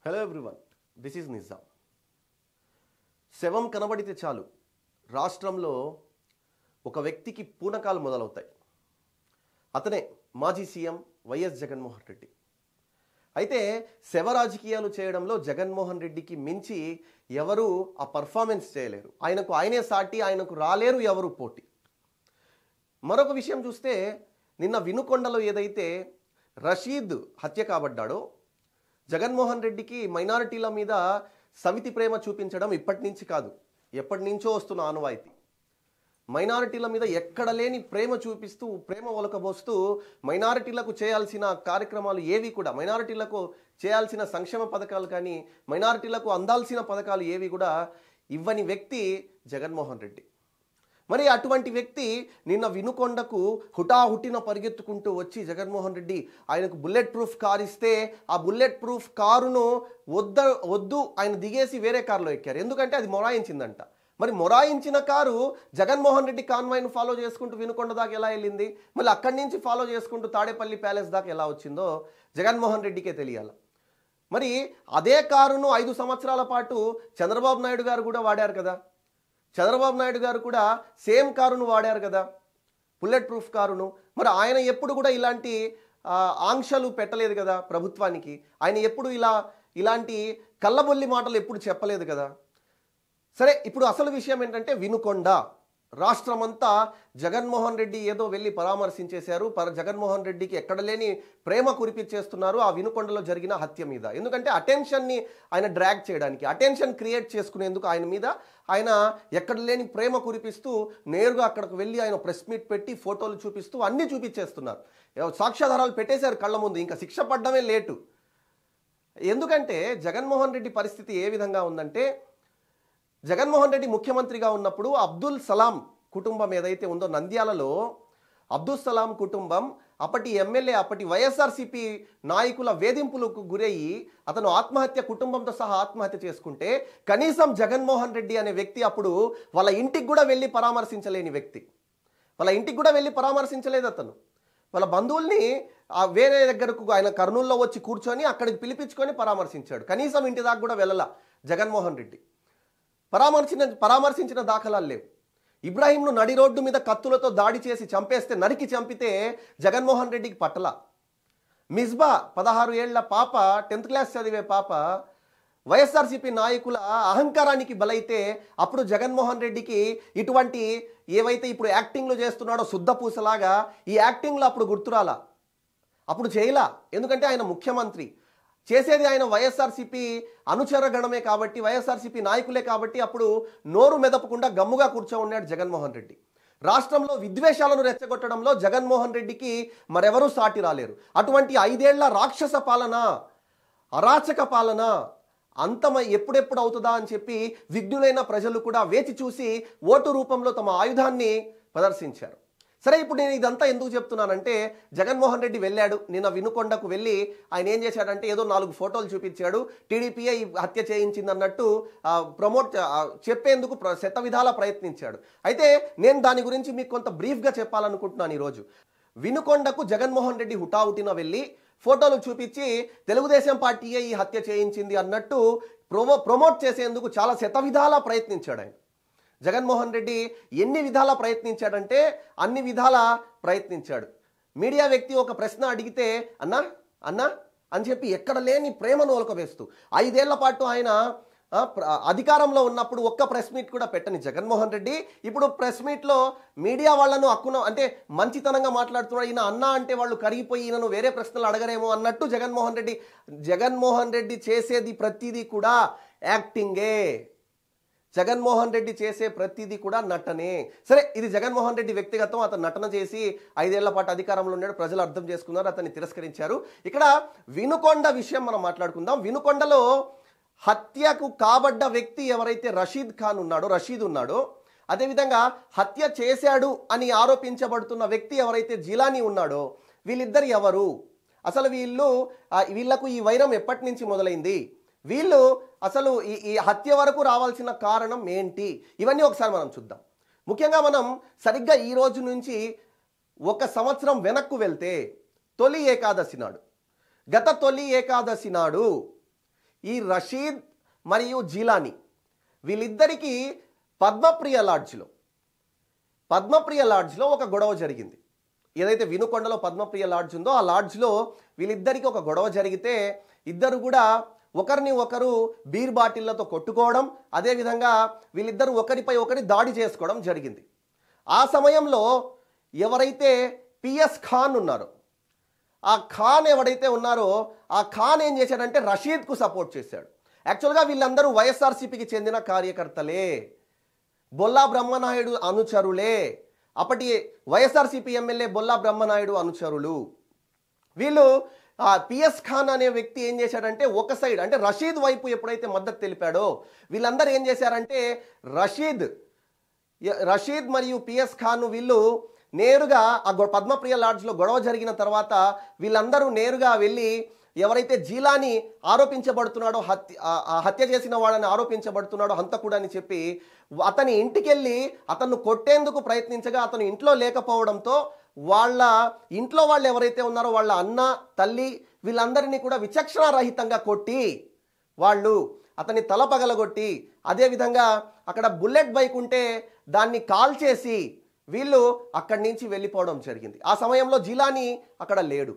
Hello everyone, this is Nizam. శవం కనబడితే చాలు రాష్ట్రంలో ఒక వ్యక్తికి పూనకాలు మొదలవుతాయి. అతనే మాజీ సీఎం వైఎస్ జగన్మోహన్ రెడ్డి. అయితే శవ రాజకీయాలు చేయడంలో జగన్మోహన్ రెడ్డికి మించి ఎవరు ఆ పర్ఫార్మెన్స్ చేయలేరు. ఆయనకు ఆయనే సాటి, ఆయనకు రాలేరు ఎవరు పోటీ. మరొక విషయం చూస్తే, నిన్న వినుకొండలో ఏదైతే రషీద్ హత్య కాబడ్డాడో, జగన్మోహన్ రెడ్డికి మైనారిటీల మీద సవితి ప్రేమ చూపించడం ఇప్పటి నుంచి కాదు, ఎప్పటి నుంచో వస్తున్న ఆనవాయితీ. మైనారిటీల మీద ఎక్కడ లేని ప్రేమ చూపిస్తూ, ప్రేమ ఒలకబోస్తూ, మైనారిటీలకు చేయాల్సిన కార్యక్రమాలు ఏవి కూడా, మైనారిటీలకు చేయాల్సిన సంక్షేమ పథకాలు కానీ, మైనారిటీలకు అందాల్సిన పథకాలు ఏవి కూడా ఇవ్వని వ్యక్తి జగన్మోహన్ రెడ్డి. మరి అటువంటి వ్యక్తి నిన్న వినుకొండకు హుటాహుటిన పరిగెత్తుకుంటూ వచ్చి జగన్మోహన్ రెడ్డి ఆయనకు బుల్లెట్ ప్రూఫ్ కారు ఇస్తే, ఆ బుల్లెట్ ప్రూఫ్ కారును వద్దు ఆయన దిగేసి వేరే కారులో ఎక్కారు. ఎందుకంటే అది మొరాయించిందంట. మరి మొరాయించిన కారు జగన్మోహన్ రెడ్డి కాన్వాయ్ను ఫాలో చేసుకుంటూ వినుకొండ దాకా ఎలా వెళ్ళింది, మళ్ళీ అక్కడి నుంచి ఫాలో చేసుకుంటూ తాడేపల్లి ప్యాలెస్ దాకా ఎలా వచ్చిందో జగన్మోహన్ రెడ్డికే తెలియాలి. మరి అదే కారును 5 సంవత్సరాల పాటు చంద్రబాబు నాయుడు గారు కూడా వాడారు కదా. చంద్రబాబు నాయుడు గారు కూడా సేమ్ కారును వాడారు కదా, బుల్లెట్ ప్రూఫ్ కారును. మరి ఆయన ఎప్పుడు కూడా ఇలాంటి ఆంక్షలు పెట్టలేదు కదా ప్రభుత్వానికి. ఆయన ఎప్పుడు ఇలాంటి కళ్ళబొల్లి మాటలు ఎప్పుడు చెప్పలేదు కదా. సరే, ఇప్పుడు అసలు విషయం ఏంటంటే, వినుకొండ రాష్ట్రమంతా జగన్మోహన్ రెడ్డి ఏదో వెళ్ళి పరామర్శించేశారు. జగన్మోహన్ రెడ్డికి ఎక్కడ లేని ప్రేమ కురిపించేస్తున్నారు ఆ వినుకొండలో జరిగిన హత్య మీద. ఎందుకంటే అటెన్షన్ని ఆయన డ్రాగ్ చేయడానికి, అటెన్షన్ క్రియేట్ చేసుకునేందుకు ఆయన మీద ఆయన ఎక్కడ లేని ప్రేమ కురిపిస్తూ నేరుగా అక్కడికి వెళ్ళి ఆయన ప్రెస్ మీట్ పెట్టి ఫోటోలు చూపిస్తూ అన్నీ చూపించేస్తున్నారు. సాక్ష్యాధారాలు పెట్టేశారు కళ్ళ ముందు. ఇంకా శిక్ష పడ్డమే లేటు. ఎందుకంటే జగన్మోహన్ రెడ్డి పరిస్థితి ఏ విధంగా ఉందంటే, జగన్మోహన్ రెడ్డి ముఖ్యమంత్రిగా ఉన్నప్పుడు అబ్దుల్ సలాం కుటుంబం ఏదైతే ఉందో నంద్యాలలో, అబ్దుల్ సలాం కుటుంబం అప్పటి ఎమ్మెల్యే, అప్పటి వైఎస్ఆర్సీపీ నాయకుల వేధింపులకు గురయ్యి అతను ఆత్మహత్య, కుటుంబంతో సహా ఆత్మహత్య చేసుకుంటే, కనీసం జగన్మోహన్ రెడ్డి అనే వ్యక్తి అప్పుడు వాళ్ళ ఇంటికి కూడా వెళ్ళి పరామర్శించలేని వ్యక్తి. వాళ్ళ ఇంటికి కూడా వెళ్ళి పరామర్శించలేదు అతను. వాళ్ళ బంధువుల్ని వేరే దగ్గరకు ఆయన కర్నూలులో వచ్చి కూర్చొని అక్కడికి పిలిపించుకొని పరామర్శించాడు. కనీసం ఇంటి దాకా కూడా వెళ్ళాల జగన్మోహన్ రెడ్డి. పరామర్శించిన దాఖలాలు లేవు. ఇబ్రాహీంను నడి రోడ్డు మీద కత్తులతో దాడి చేసి చంపేస్తే, నరికి చంపితే జగన్మోహన్ రెడ్డికి పట్టల. మిస్బా 16 ఏళ్ల పాప, 10th క్లాస్ చదివే పాప వైఎస్ఆర్సీపీ నాయకుల అహంకారానికి బలైతే అప్పుడు జగన్మోహన్ రెడ్డికి ఇటువంటి ఏవైతే ఇప్పుడు యాక్టింగ్లు చేస్తున్నాడో శుద్ధపూసలాగా, ఈ యాక్టింగ్లు అప్పుడు గుర్తురాలా, అప్పుడు చేయలా. ఎందుకంటే ఆయన ముఖ్యమంత్రి, చేసేది ఆయన వైఎస్ఆర్సీపీ అనుచరగణమే కాబట్టి, వైఎస్ఆర్సీపీ నాయకులే కాబట్టి అప్పుడు నోరు మెదపకుండా గమ్ముగా కూర్చోన్నాడు జగన్మోహన్ రెడ్డి. రాష్ట్రంలో విద్వేషాలను రెచ్చగొట్టడంలో జగన్మోహన్ రెడ్డికి మరెవరూ సాటి రాలేరు. అటువంటి 5 ఏళ్ల రాక్షస పాలన, అరాచక పాలన అంతమ ఎప్పుడెప్పుడు అవుతుందా అని చెప్పి విఘ్నులైన ప్రజలు కూడా వేచి చూసి ఓటు రూపంలో తమ ఆయుధాన్ని ప్రదర్శించారు. సరే, ఇప్పుడు నేను ఇదంతా ఎందుకు చెప్తున్నానంటే, జగన్మోహన్ రెడ్డి వెళ్ళాడు నిన్న వినుకొండకు. వెళ్ళి ఆయన ఏం చేశాడంటే, ఏదో 4 ఫోటోలు చూపించాడు. టీడీపీఏ ఈ హత్య చేయించింది అన్నట్టు చెప్పేందుకు శతవిధాలా ప్రయత్నించాడు. అయితే నేను దాని గురించి మీకు కొంత బ్రీఫ్గా చెప్పాలనుకుంటున్నాను ఈరోజు. వినుకొండకు జగన్మోహన్ రెడ్డి హుటాహుటిన వెళ్ళి ఫోటోలు చూపించి తెలుగుదేశం పార్టీయే ఈ హత్య చేయించింది అన్నట్టు ప్రమోట్ చేసేందుకు చాలా శతవిధాలా ప్రయత్నించాడు ఆయన. జగన్మోహన్ రెడ్డి ఎన్ని విధాలా ప్రయత్నించాడంటే అన్ని విధాలా ప్రయత్నించాడు. మీడియా వ్యక్తి ఒక ప్రశ్న అడిగితే అన్నా అన్నా అని చెప్పి ఎక్కడ లేని ప్రేమను ఒలకవేస్తూ 5 ఏళ్ల పాటు ఆయన అధికారంలో ఉన్నప్పుడు ఒక్క ప్రెస్ మీట్ కూడా పెట్టని జగన్మోహన్ రెడ్డి ఇప్పుడు ప్రెస్ మీట్లో మీడియా వాళ్లను అంటే మంచితనంగా మాట్లాడుతున్నాడు. ఈయన అన్నా అంటే వాళ్ళు కరిగిపోయి ఈయనను వేరే ప్రశ్నలు అడగరేమో అన్నట్టు జగన్మోహన్ రెడ్డి చేసేది ప్రతిదీ కూడా యాక్టింగే. జగన్మోహన్ రెడ్డి చేసే ప్రతిదీ కూడా నటనే. సరే, ఇది జగన్మోహన్ రెడ్డి వ్యక్తిగతం. అతను నటన చేసి 5 ఏళ్ల పాటు అధికారంలో ఉన్నాడు, ప్రజలు అర్థం చేసుకున్నారు, అతన్ని తిరస్కరించారు. ఇక్కడ వినుకొండ విషయం మనం మాట్లాడుకుందాం. వినుకొండలో హత్యకు కాబడ్డ వ్యక్తి ఎవరైతే రషీద్ ఉన్నాడో, అదేవిధంగా హత్య చేశాడు అని ఆరోపించబడుతున్న వ్యక్తి ఎవరైతే జిలానీ ఉన్నాడో, వీళ్ళిద్దరు ఎవరు, అసలు వీళ్లకు ఈ వైరం ఎప్పటి నుంచి మొదలైంది, వీళ్ళు అసలు ఈ హత్య వరకు రావాల్సిన కారణం ఏంటి, ఇవన్నీ ఒకసారి మనం చూద్దాం. ముఖ్యంగా మనం సరిగ్గా ఈ రోజు నుంచి 1 సంవత్సరం వెనక్కు వెళ్తే, తొలి ఏకాదశి నాడు, గత తొలి ఏకాదశి నాడు ఈ రషీద్ మరియు జిలానీ వీళ్ళిద్దరికీ పద్మప్రియ లాడ్జ్లో ఒక గొడవ జరిగింది. ఏదైతే వినుకొండలో పద్మప్రియ లాడ్జ్ ఉందో ఆ లాడ్జ్లో వీళ్ళిద్దరికీ ఒక గొడవ జరిగితే ఇద్దరు కూడా ఒకరిని ఒకరు బీర్ బాటిళ్లతో కొట్టుకోవడం, అదేవిధంగా వీళ్ళిద్దరూ ఒకరిపై ఒకరి దాడి చేసుకోవడం జరిగింది. ఆ సమయంలో ఎవరైతే పిఎస్ ఖాన్ ఉన్నారో ఆ ఖాన్ ఎవడైతే ఉన్నారో ఆ ఖాన్ ఏం చేశాడంటే రషీద్కు సపోర్ట్ చేశాడు. యాక్చువల్గా వీళ్ళందరూ వైఎస్ఆర్సీపీకి చెందిన కార్యకర్తలే, బొల్లా బ్రహ్మనాయుడు అనుచరులే, అప్పటి వైఎస్ఆర్సీపీ ఎమ్మెల్యే బొల్లా బ్రహ్మనాయుడు అనుచరులు. వీళ్ళు పిఎస్ ఖాన్ అనే వ్యక్తి ఏం చేశాడంటే ఒక సైడ్ అంటే రషీద్ వైపు ఎప్పుడైతే మద్దతు తెలిపాడో వీళ్ళందరూ ఏం చేశారంటే రషీద్ మరియు పిఎస్ ఖాన్ వీళ్ళు నేరుగా ఆ పద్మప్రియ లాడ్జ్లో గొడవ జరిగిన తర్వాత వీళ్ళందరూ నేరుగా వెళ్ళి ఎవరైతే జిలానీ ఆరోపించబడుతున్నాడో హత్య చేసిన వాడని ఆరోపించబడుతున్నాడో హంతకుడు అని చెప్పి అతని ఇంటికి వెళ్ళి అతన్ని కొట్టేందుకు ప్రయత్నించగా అతను ఇంట్లో లేకపోవడంతో వాళ్ళ ఇంట్లో వాళ్ళు ఎవరైతే ఉన్నారో వాళ్ళ అన్న తల్లి వీళ్ళందరినీ కూడా విచక్షణారహితంగా కొట్టి వాళ్ళు అతని తల పగలగొట్టి అదేవిధంగా అక్కడ బుల్లెట్ బైక్ ఉంటే దాన్ని కాల్ చేసి వీళ్ళు అక్కడి నుంచి వెళ్ళిపోవడం జరిగింది. ఆ సమయంలో జిలానీ అక్కడ లేడు.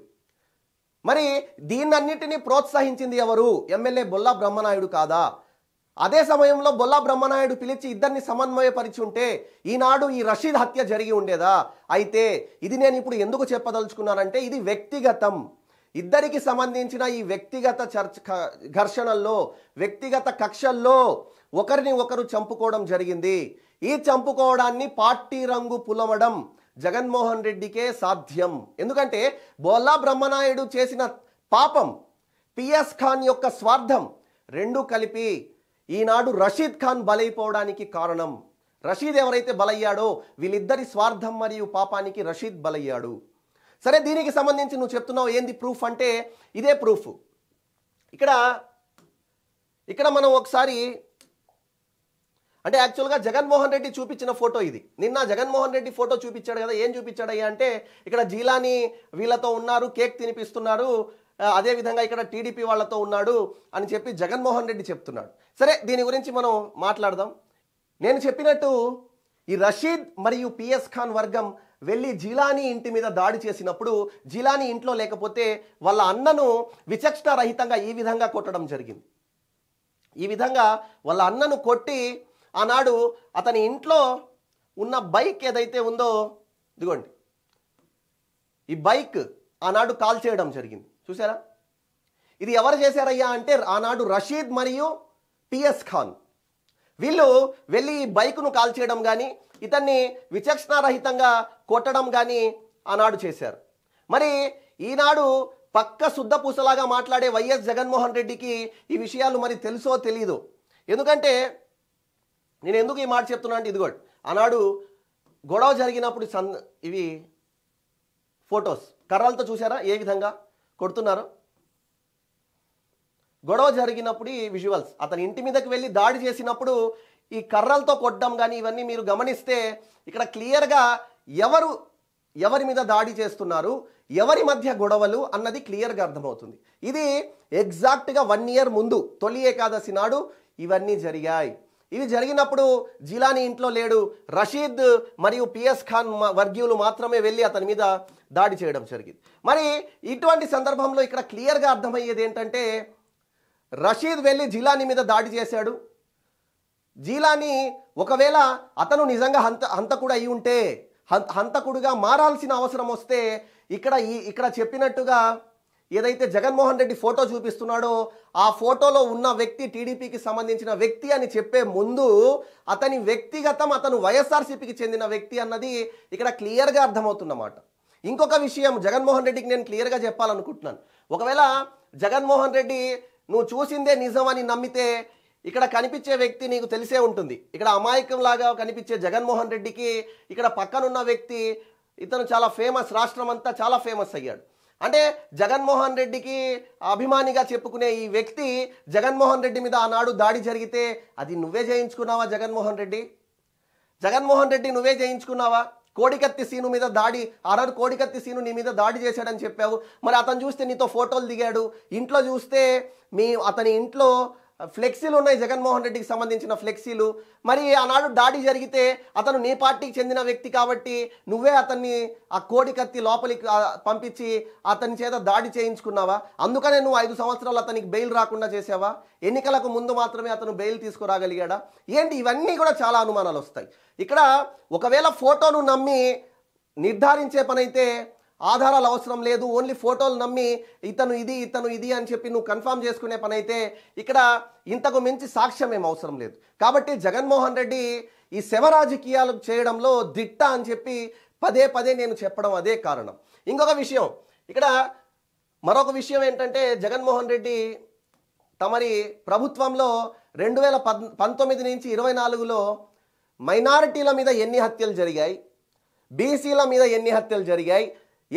మరి దీన్నన్నిటినీ ప్రోత్సహించింది ఎవరు? ఎమ్మెల్యే బొల్లా బ్రహ్మనాయుడు కాదా? అదే సమయంలో బొల్లా బ్రహ్మనాయుడు పిలిచి ఇద్దరిని సమన్వయపరిచి ఉంటే ఈనాడు ఈ రషీద్ హత్య జరిగి ఉండేదా? అయితే ఇది నేను ఇప్పుడు ఎందుకు చెప్పదలుచుకున్నానంటే ఇది వ్యక్తిగతం, ఇద్దరికి సంబంధించిన ఈ వ్యక్తిగత ఘర్షణల్లో వ్యక్తిగత కక్షల్లో ఒకరిని ఒకరు చంపుకోవడం జరిగింది. ఈ చంపుకోవడాన్ని పార్టీ రంగు పులమడం జగన్మోహన్ రెడ్డికే సాధ్యం. ఎందుకంటే బొల్లా బ్రహ్మనాయుడు చేసిన పాపం, పిఎస్ ఖాన్ యొక్క స్వార్థం రెండు కలిపి ఈనాడు రషీద్ ఖాన్ బలైపోవడానికి కారణం. రషీద్ ఎవరైతే బలయ్యాడో వీళ్ళిద్దరి స్వార్థం మరియు పాపానికి రషీద్ బలయ్యాడు. సరే, దీనికి సంబంధించి నువ్వు చెప్తున్నావు ఏంది ప్రూఫ్ అంటే ఇదే ప్రూఫ్. ఇక్కడ మనం ఒకసారి అంటే యాక్చువల్గా జగన్మోహన్ రెడ్డి చూపించిన ఫోటో ఇది. నిన్న జగన్మోహన్ రెడ్డి ఫోటో చూపించాడు కదా, ఏం చూపించాడయ్యా అంటే ఇక్కడ జిలానీ వీళ్ళతో ఉన్నారు, కేక్ తినిపిస్తున్నారు, అదేవిధంగా ఇక్కడ టీడీపీ వాళ్ళతో ఉన్నాడు అని చెప్పి జగన్మోహన్ రెడ్డి చెప్తున్నాడు. సరే, దీని గురించి మనం మాట్లాడదాం. నేను చెప్పినట్టు ఈ రషీద్ మరియు పిఎస్ ఖాన్ వర్గం వెళ్ళి జిలానీ ఇంటి మీద దాడి చేసినప్పుడు జిలానీ ఇంట్లో లేకపోతే వాళ్ళ అన్నను విచక్షణారహితంగా ఈ విధంగా కొట్టడం జరిగింది. ఈ విధంగా వాళ్ళ అన్నను కొట్టి ఆనాడు అతని ఇంట్లో ఉన్న బైక్ ఏదైతే ఉందో ఇదిగోండి, ఈ బైక్ ఆనాడు కాల్ చేయడం జరిగింది. చూసారా? ఇది ఎవరు చేశారయ్యా అంటే ఆనాడు రషీద్ మరియు పిఎస్ ఖాన్ వీళ్ళు వెళ్ళి ఈ బైక్ను కాల్ చేయడం కానీ ఇతన్ని విచక్షణారహితంగా కొట్టడం కానీ ఆనాడు చేశారు. మరి ఈనాడు పక్క శుద్ధపూసలాగా మాట్లాడే వైఎస్ జగన్మోహన్ రెడ్డికి ఈ విషయాలు మరి తెలుసో తెలీదో. ఎందుకంటే నేను ఎందుకు ఈ మాట చెప్తున్నా అంటే ఇదిగోండి, ఆనాడు గొడవ జరిగినప్పుడు ఇవి ఫొటోస్ కర్రలతో చూసారా ఏ విధంగా కొడుతున్నారు? గొడవ జరిగినప్పుడు ఈ విజువల్స్ అతని ఇంటి మీదకి వెళ్ళి దాడి చేసినప్పుడు ఈ కర్రలతో కొట్టడం కానీ ఇవన్నీ మీరు గమనిస్తే ఇక్కడ క్లియర్గా ఎవరి మీద దాడి చేస్తున్నారు, ఎవరి మధ్య గొడవలు అన్నది క్లియర్గా అర్థమవుతుంది. ఇది ఎగ్జాక్ట్గా 1 year ముందు తొలి ఏకాదశి నాడు ఇవన్నీ జరిగాయి. ఇవి జరిగినప్పుడు జిలానీ ఇంట్లో లేడు, రషీద్ మరియు పిఎస్ ఖాన్ వర్గీయులు మాత్రమే వెళ్ళి అతని మీద దాడి చేయడం జరిగింది. మరి ఇటువంటి సందర్భంలో ఇక్కడ క్లియర్గా అర్థమయ్యేది ఏంటంటే రషీద్ వెళ్ళి జిలానీ మీద దాడి చేశాడు. జిలానీ ఒకవేళ అతను నిజంగా హంతకుడు అయి ఉంటే హంతకుడుగా మారాల్సిన అవసరం వస్తే ఇక్కడ చెప్పినట్టుగా ఏదైతే జగన్మోహన్ రెడ్డి ఫోటో చూపిస్తున్నాడో ఆ ఫోటోలో ఉన్న వ్యక్తి టీడీపీకి సంబంధించిన వ్యక్తి అని చెప్పే ముందు అతని వ్యక్తిగతం, అతను వైఎస్ఆర్సీపీకి చెందిన వ్యక్తి అన్నది ఇక్కడ క్లియర్గా అర్థమవుతున్నమాట. ఇంకొక విషయం జగన్మోహన్ రెడ్డికి నేను క్లియర్గా చెప్పాలనుకుంటున్నాను. ఒకవేళ జగన్మోహన్ రెడ్డి నువ్వు చూసిందే నిజం అని నమ్మితే ఇక్కడ కనిపించే వ్యక్తి నీకు తెలిసే ఉంటుంది. ఇక్కడ అమాయకంలాగా కనిపించే జగన్మోహన్ రెడ్డికి ఇక్కడ పక్కనున్న వ్యక్తి ఇతను చాలా ఫేమస్, రాష్ట్రం అంతా చాలా ఫేమస్ అయ్యాడు. అంటే జగన్మోహన్ రెడ్డికి అభిమానిగా చెప్పుకునే ఈ వ్యక్తి జగన్మోహన్ రెడ్డి మీద ఆనాడు దాడి జరిగితే అది నువ్వే చేయించుకున్నావా? జగన్మోహన్ రెడ్డి నువ్వే చేయించుకున్నావా? కోడికత్తి సీను మీద దాడి, ఆ రోజు కోడికత్తి సీను నీ మీద దాడి చేశాడని చెప్పావు. మరి అతను చూస్తే నీతో ఫోటోలు దిగాడు. ఇంట్లో చూస్తే అతని ఇంట్లో ఫ్లెక్సీలు ఉన్నాయి, జగన్మోహన్ రెడ్డికి సంబంధించిన ఫ్లెక్సీలు. మరి ఆనాడు దాడి జరిగితే అతను నీ పార్టీకి చెందిన వ్యక్తి కాబట్టి నువ్వే అతన్ని ఆ కోడికత్తి లోపలికి పంపించి అతని చేత దాడి చేయించుకున్నావా? అందుకనే నువ్వు 5 సంవత్సరాలు అతనికి బెయిల్ రాకుండా చేసావా? ఎన్నికలకు ముందు మాత్రమే అతను బెయిల్ తీసుకురాగలిగాడా? ఏంటి ఇవన్నీ కూడా చాలా అనుమానాలు వస్తాయి. ఇక్కడ ఒకవేళ ఫోటోను నమ్మి నిర్ధారించే పనైతే ఆధారాలు అవసరం లేదు, ఓన్లీ ఫోటోలు నమ్మి ఇతను ఇది అని చెప్పి నువ్వు కన్ఫర్మ్ చేసుకునే పని అయితే ఇక్కడ ఇంతకు మించి సాక్ష్యం ఏం అవసరం లేదు. కాబట్టి జగన్మోహన్ రెడ్డి ఈ శవ రాజకీయాలు చేయడంలో దిట్ట అని చెప్పి పదే పదే నేను చెప్పడం అదే కారణం. ఇంకొక విషయం, ఇక్కడ మరొక విషయం ఏంటంటే జగన్మోహన్ రెడ్డి తమరి ప్రభుత్వంలో 2019 నుంచి 24లో మైనారిటీల మీద ఎన్ని హత్యలు జరిగాయి, బీసీల మీద ఎన్ని హత్యలు జరిగాయి,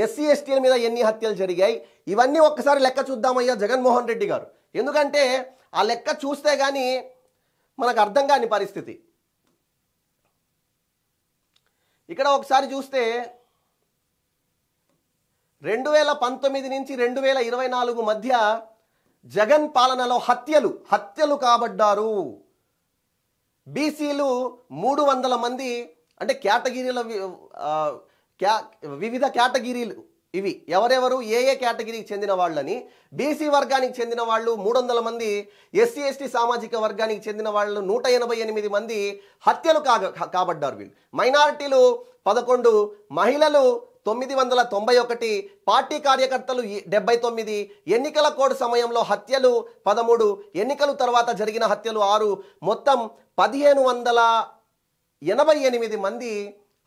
ఎస్సీ ఎస్టీల మీద ఎన్ని హత్యలు జరిగాయి, ఇవన్నీ ఒక్కసారి లెక్క చూద్దామయ్యా జగన్మోహన్ రెడ్డి గారు. ఎందుకంటే ఆ లెక్క చూస్తే కానీ మనకు అర్థం కాని పరిస్థితి. ఇక్కడ ఒకసారి చూస్తే 2019 నుంచి 2024 మధ్య జగన్ పాలనలో హత్యలు కాబడ్డారు. బీసీలు 300 మంది, అంటే కేటగిరీల వివిధ కేటగిరీలు ఇవి ఎవరెవరు ఏ కేటగిరీకి చెందిన వాళ్ళని, బీసీ వర్గానికి చెందిన వాళ్ళు 300 మంది, ఎస్సీ ఎస్టీ సామాజిక వర్గానికి చెందిన వాళ్ళు 188 మంది హత్యలు కాబడ్డారు. వీళ్ళు మైనారిటీలు 11, మహిళలు 991, పార్టీ కార్యకర్తలు 79, ఎన్నికల కోడ్ సమయంలో హత్యలు 13, ఎన్నికల తర్వాత జరిగిన హత్యలు 6, మొత్తం 1588 మంది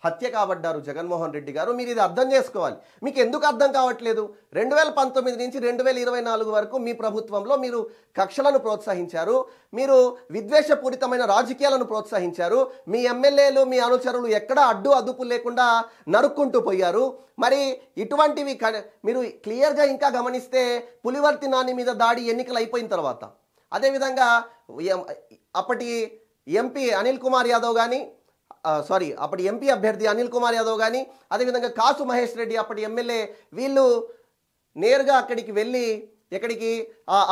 హత్య కాబడ్డారు జగన్మోహన్ రెడ్డి గారు. మీరు ఇది అర్థం చేసుకోవాలి. మీకు ఎందుకు అర్థం కావట్లేదు? 2019 నుంచి 2024 వరకు మీ ప్రభుత్వంలో మీరు కక్షలను ప్రోత్సహించారు, మీరు విద్వేషపూరితమైన రాజకీయాలను ప్రోత్సహించారు, మీ ఎమ్మెల్యేలు మీ అనుచరులు ఎక్కడ అదుపు లేకుండా నరుక్కుంటూ పోయారు. మరి ఇటువంటివి మీరు క్లియర్గా ఇంకా గమనిస్తే పులివర్తి నాని మీద దాడి ఎన్నికలు అయిపోయిన తర్వాత, అదేవిధంగా అప్పటి ఎంపీ అనిల్ కుమార్ యాదవ్ కానీ అప్పటి ఎంపీ అభ్యర్థి అనిల్ కుమార్ యాదవ్ కానీ, అదేవిధంగా కాసు మహేష్ రెడ్డి అప్పటి ఎమ్మెల్యే, వీళ్ళు నేరుగా అక్కడికి వెళ్ళి ఎక్కడికి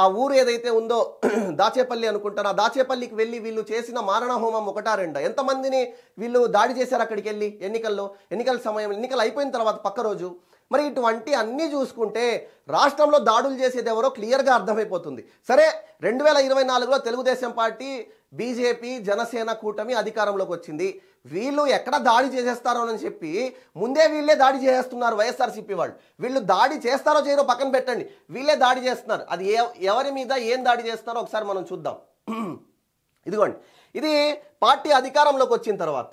ఆ ఊరు ఏదైతే ఉందో దాచేపల్లి అనుకుంటారు, ఆ దాచేపల్లికి వెళ్ళి వీళ్ళు చేసిన మారణ హోమం 1-2 ఎంతమందిని వీళ్ళు దాడి చేశారు అక్కడికి వెళ్ళి ఎన్నికల సమయం, ఎన్నికలు అయిపోయిన తర్వాత పక్క రోజు. మరి ఇటువంటి అన్నీ చూసుకుంటే రాష్ట్రంలో దాడులు చేసేది ఎవరో క్లియర్గా అర్థమైపోతుంది. సరే 2024లో తెలుగుదేశం పార్టీ, బీజేపీ, జనసేన కూటమి అధికారంలోకి వచ్చింది. వీళ్ళు ఎక్కడ దాడి చేసేస్తారో అని చెప్పి ముందే వీళ్ళే దాడి చేసేస్తున్నారు. వైఎస్ఆర్సీపీ వాళ్ళు వీళ్ళు దాడి చేస్తారో చేయరో పక్కన పెట్టండి, వీళ్ళే దాడి చేస్తున్నారు. అది ఎవరి మీద ఏం దాడి చేస్తారో ఒకసారి మనం చూద్దాం. ఇదిగోండి, ఇది పార్టీ అధికారంలోకి వచ్చిన తర్వాత,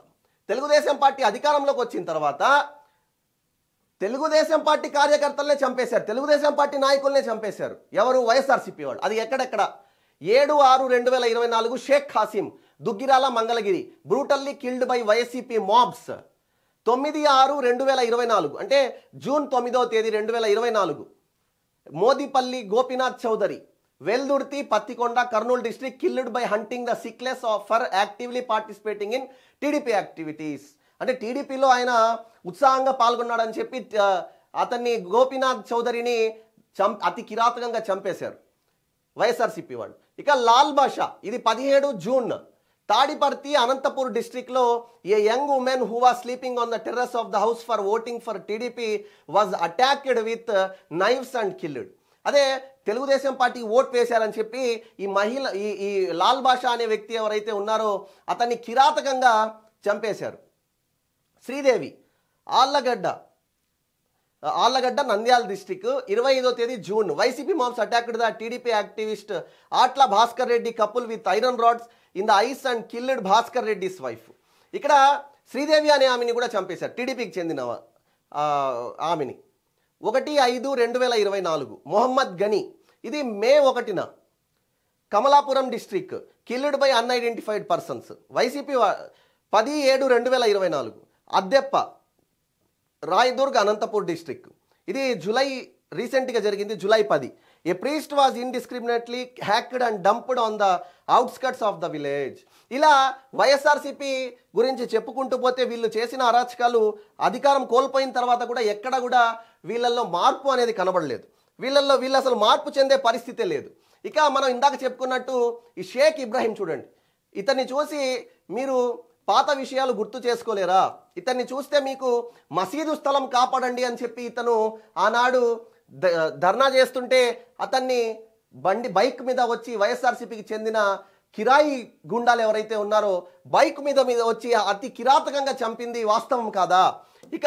తెలుగుదేశం పార్టీ అధికారంలోకి వచ్చిన తర్వాత తెలుగుదేశం పార్టీ కార్యకర్తలనే చంపేశారు, తెలుగుదేశం పార్టీ నాయకులనే చంపేశారు. ఎవరు? వైఎస్ఆర్సీపీ వాళ్ళు. అది ఎక్కడెక్కడ? 7/6/2024 Shaik Khasim, Duggirala, Mangalagiri, brutally killed by YCP mobs. 9/6/2024 అంటే జూన్ 9వ తేదీ 2024 Modipalli Gopinath Chowdary, Veldurthi, Pattikonda, Kurnool district, killed by hunting the sickles for actively participating in TDP activities. అంటే టీడీపీలో ఆయన ఉత్సాహంగా పాల్గొన్నాడని చెప్పి అతన్ని గోపీనాథ్ చౌదరిని అతి కిరాతకంగా చంపేశారు వైఎస్ఆర్సీపీ వాళ్ళు. ఇక లాల్ బాషా, ఇది 17 జూన్ తాడిపర్తి, అనంతపూర్ డిస్ట్రిక్ట్లో a young women who was sleeping on the terrace of the house for voting for TDP was attacked with knives and killed. అదే తెలుగుదేశం పార్టీ ఓట్ వేశారని చెప్పి ఈ ఈ లాల్ బాషా అనే వ్యక్తి ఎవరైతే ఉన్నారో అతన్ని కిరాతకంగా చంపేశారు. శ్రీదేవి, ఆళ్లగడ్డ, నంద్యాల డిస్ట్రిక్ట్, 25వ తేదీ June YCP mobs attacked the TDP activist Atla Bhaskar Reddy couple with iron rods in the eyes and killed Bhaskar Reddy's wife. ఇక్కడ శ్రీదేవి అనే ఆమెని కూడా చంపేశారు, టీడీపీకి చెందిన ఆమెని. 1/5/2024 మొహమ్మద్ గనీ, ఇది మే 1న Kamalapuram district, killed by unidentified persons. YCP 10/7/2024 Addeppa, Rayadurg, Anantapur district. ఇది రీసెంట్గా జరిగింది, July 10. A priest was indiscriminately hacked and dumped on the outskirts of the village. ఇలా వైఎస్ఆర్సీపీ గురించి చెప్పుకుంటూ పోతే వీళ్ళు చేసిన అరాచకాలు అధికారం కోల్పోయిన తర్వాత కూడా ఎక్కడ కూడా వీళ్ళల్లో మార్పు అనేది కనబడలేదు. వీళ్ళు అసలు మార్పు చెందే పరిస్థితే లేదు. ఇక మనం ఇందాక చెప్పుకున్నట్టు ఈ షేక్ ఇబ్రాహీం చూడండి, ఇతన్ని చూసి మీరు పాత విషయాలు గుర్తు చేసుకోలేరా? ఇతన్ని చూస్తే మీకు మసీదు స్థలం కాపాడండి అని చెప్పి ఇతను ఆనాడు ధర్నా చేస్తుంటే అతన్ని బైక్ మీద వచ్చి వైఎస్ఆర్సీపీకి చెందిన కిరాయి గుండాలు ఎవరైతే ఉన్నారో బైక్ మీద వచ్చి అతి కిరాతకంగా చంపింది వాస్తవం కాదా? ఇక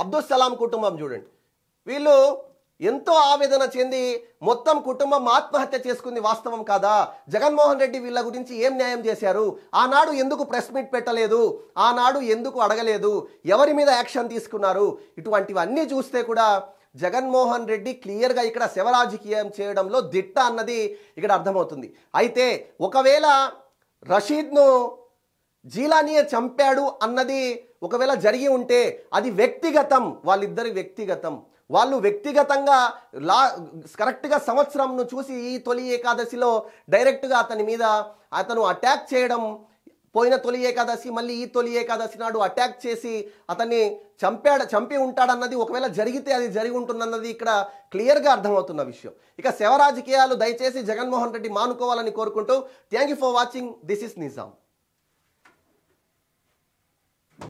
అబ్దుల్ సలాం కుటుంబం చూడండి, వీళ్ళు ఎంతో ఆవేదన చెంది మొత్తం కుటుంబం ఆత్మహత్య చేసుకుంది వాస్తవం కాదా? జగన్మోహన్ రెడ్డి వీళ్ళ గురించి ఏం న్యాయం చేశారు? ఆనాడు ఎందుకు ప్రెస్ మీట్ పెట్టలేదు? ఆనాడు ఎందుకు అడగలేదు? ఎవరి మీద యాక్షన్ తీసుకున్నారు? ఇటువంటివన్నీ చూస్తే కూడా జగన్మోహన్ రెడ్డి క్లియర్గా ఇక్కడ శవ రాజకీయం చేయడంలో దిట్ట అన్నది ఇక్కడ అర్థమవుతుంది. అయితే ఒకవేళ రషీద్ను జీలానీయే చంపాడు అన్నది ఒకవేళ జరిగి ఉంటే అది వ్యక్తిగతం, వాళ్ళిద్దరి వ్యక్తిగతం. వాళ్ళు వ్యక్తిగతంగా కరెక్ట్గా సంవత్సరంను చూసి ఈ తొలి ఏకాదశిలో డైరెక్ట్గా అతని మీద అతను అటాక్ చేయడం, పోయిన తొలి ఏకాదశి మళ్ళీ ఈ తొలి ఏకాదశి నాడు అటాక్ చేసి అతన్ని చంపి ఉంటాడన్నది ఒకవేళ జరిగితే అది జరిగి ఉంటుందన్నది ఇక్కడ క్లియర్గా అర్థమవుతున్న విషయం. ఇక శవ రాజకీయాలు దయచేసి జగన్మోహన్ రెడ్డి మానుకోవాలని కోరుకుంటూ thank you for watching. This is Nizam.